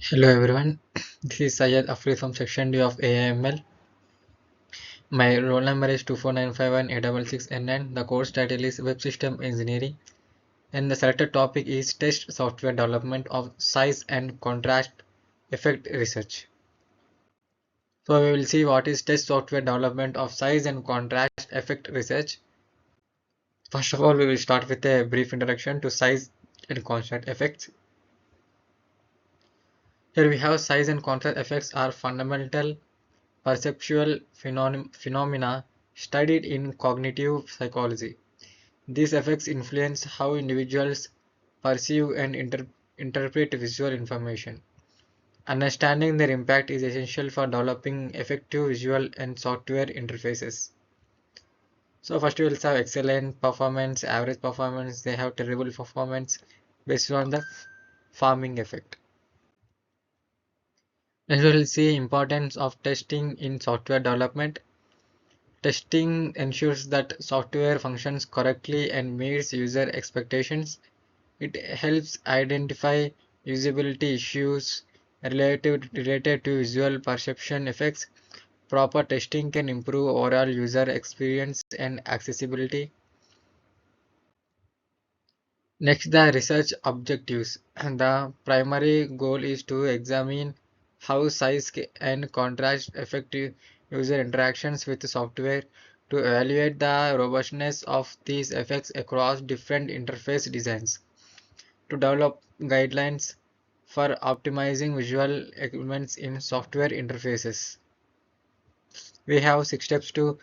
Hello everyone, this is Syed Afri from Section D of AIML. My roll number is 24951A66N9. The course title is Web System Engineering and the selected topic is Test Software Development of Size and Contrast Effect Research. So we will see what is Test Software Development of Size and Contrast Effect Research. First of all, we will start with a brief introduction to size and contrast effects. Here we have size and contrast effects are fundamental perceptual phenomena studied in cognitive psychology. These effects influence how individuals perceive and interpret visual information. Understanding their impact is essential for developing effective visual and software interfaces. So first we will have excellent performance, average performance, they have terrible performance based on the farming effect. Next we will see importance of testing in software development. Testing ensures that software functions correctly and meets user expectations. It helps identify usability issues related to visual perception effects. Proper testing can improve overall user experience and accessibility. Next, the research objectives. The primary goal is to examine how size and contrast affect user interactions with the software, to evaluate the robustness of these effects across different interface designs, to develop guidelines for optimizing visual elements in software interfaces. We have 6 steps to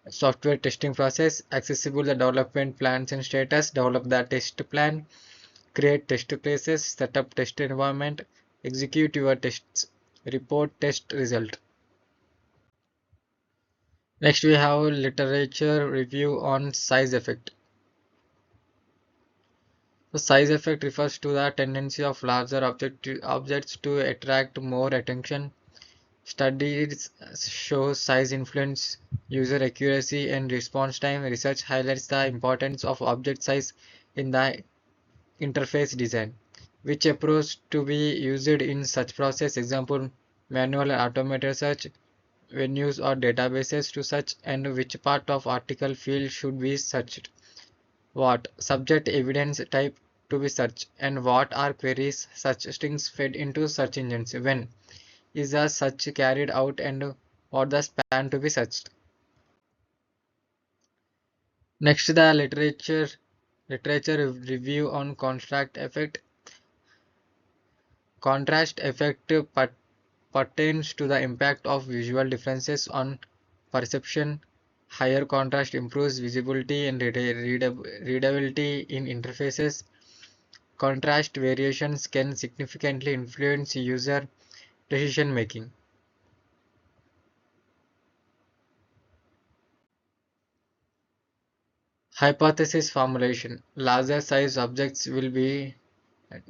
software testing process: accessible the development plans and status, develop the test plan, create test cases, set up test environment, execute your tests, report test result. Next we have literature review on size effect. The size effect refers to the tendency of larger objects to attract more attention. Studies show size influence user accuracy and response time. Research highlights the importance of object size in the interface design. Which approach to be used in such process? Example, manual and automated search, venues or databases to search, and which part of article field should be searched. What subject evidence type to be searched, and what are queries search strings fed into search engines. When is the search carried out and what the span to be searched. Next, the literature review on contrast effect. Contrast effect pertains to the impact of visual differences on perception. Higher contrast improves visibility and readability in interfaces. Contrast variations can significantly influence user decision making. Hypothesis formulation. Larger size objects will be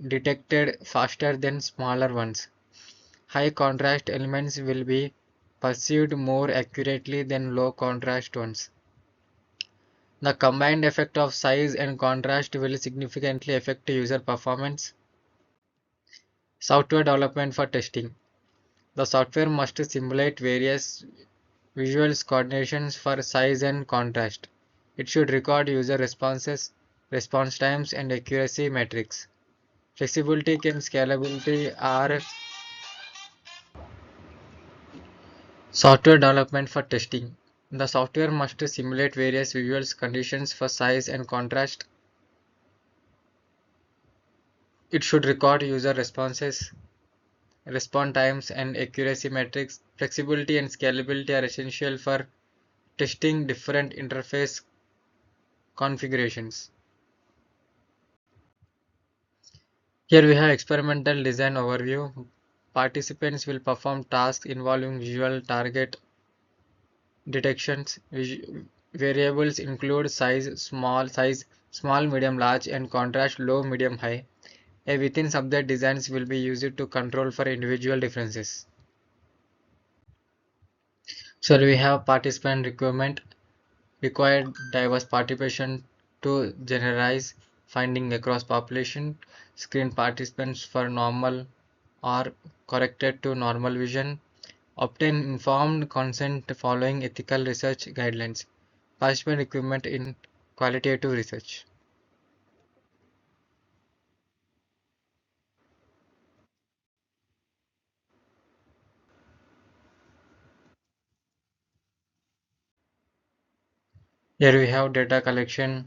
detected faster than smaller ones. High contrast elements will be perceived more accurately than low contrast ones. The combined effect of size and contrast will significantly affect user performance. Software development for testing. The software must simulate various visual coordinations for size and contrast. It should record user responses, response times, and accuracy metrics. Flexibility and scalability are software development for testing. The software must simulate various visual conditions for size and contrast. It should record user responses, response times, and accuracy metrics. Flexibility and scalability are essential for testing different interface configurations. Here we have experimental design overview. Participants will perform tasks involving visual target detections. Variables include size, small, medium, large, and contrast, low, medium, high. A within subject designs will be used to control for individual differences. So we have participant requirement, required diverse participation to generalize finding across population, screen participants for normal or corrected to normal vision. Obtain informed consent following ethical research guidelines. Participant equipment in qualitative research. Here we have data collection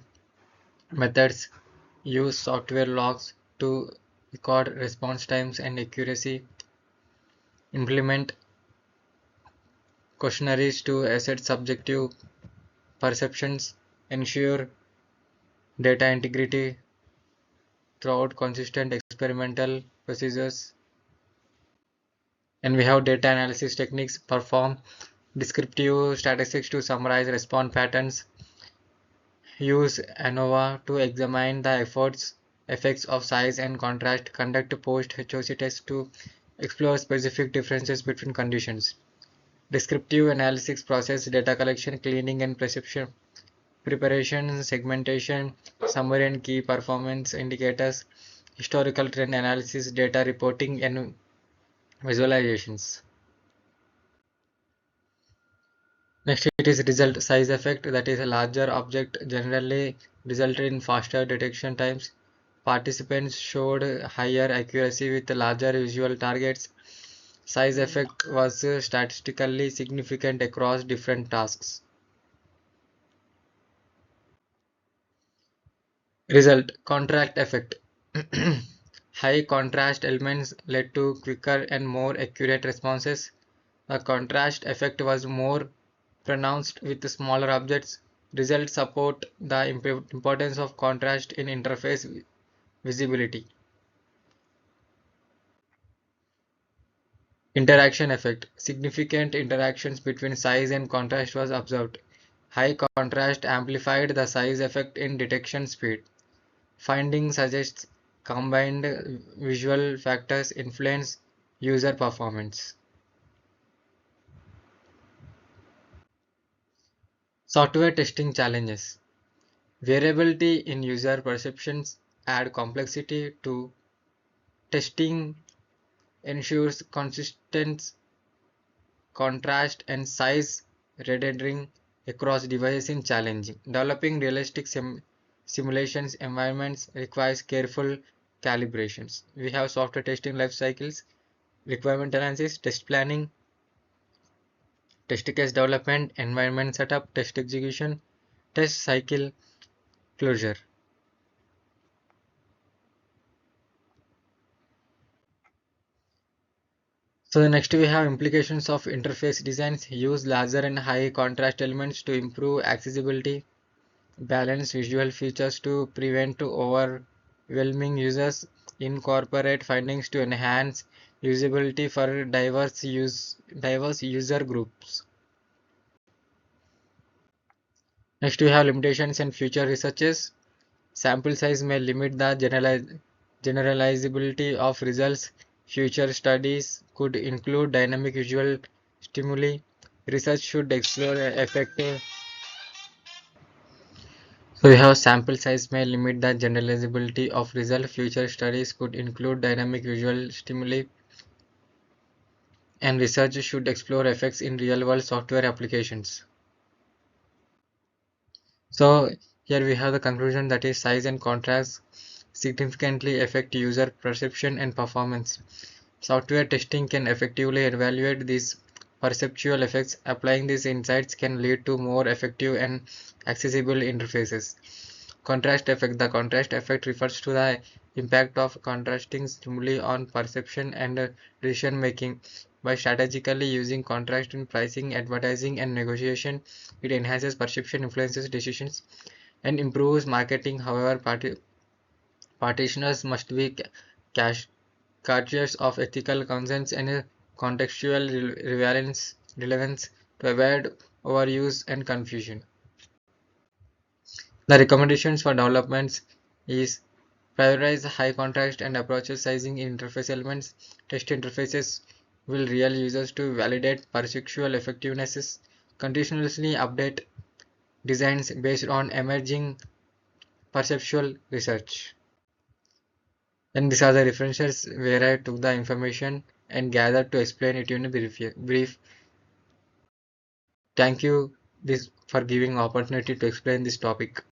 methods. Use software logs to record response times and accuracy. Implement questionnaires to assess subjective perceptions. Ensure data integrity throughout consistent experimental procedures. And we have data analysis techniques. Perform descriptive statistics to summarize response patterns. Use ANOVA to examine the effects of size and contrast. Conduct post-HOC tests to explore specific differences between conditions. Descriptive analysis process data collection, cleaning and perception, preparation, segmentation, summary and key performance indicators, historical trend analysis, data reporting and visualizations. Next, it is result size effect, that is a larger object generally resulted in faster detection times. Participants showed higher accuracy with larger visual targets. Size effect was statistically significant across different tasks. Result contrast effect. High contrast elements led to quicker and more accurate responses. The contrast effect was more pronounced with smaller objects. Results support the importance of contrast in interface visibility. Interaction effect. Significant interactions between size and contrast was observed. High contrast amplified the size effect in detection speed. Finding suggests combined visual factors influence user performance. Software testing challenges. Variability in user perceptions add complexity to testing, ensures consistent contrast and size rendering across devices is challenging. Developing realistic simulations environments requires careful calibrations. We have software testing life cycles, requirement analysis, test planning, test case development, environment setup, test execution, test cycle closure. So the next we have implications of interface designs. Use laser and high contrast elements to improve accessibility. Balance visual features to prevent overwhelming users. Incorporate findings to enhance usability for diverse user groups. Next we have limitations and future researches. Sample size may limit the generalizability of results. Future studies could include dynamic visual stimuli. Research should explore effective. So we have sample size may limit the generalizability of result. Future studies could include dynamic visual stimuli, and research should explore effects in real-world software applications. So here we have the conclusion, that is size and contrast significantly affect user perception and performance. Software testing can effectively evaluate these perceptual effects. Applying these insights can lead to more effective and accessible interfaces. Contrast effect. The contrast effect refers to the impact of contrasting stimuli on perception and decision making. By strategically using contrast in pricing, advertising, and negotiation, it enhances perception, influences decisions, and improves marketing. However, practitioners must be cautious of ethical concerns and contextual relevance to avoid overuse and confusion. The recommendations for developments is prioritize high contrast and approaches sizing in interface elements. Test interfaces will real users to validate perceptual effectiveness. Continuously update designs based on emerging perceptual research. And these are the references where I took the information and gathered to explain it in a brief. Thank you this for giving opportunity to explain this topic.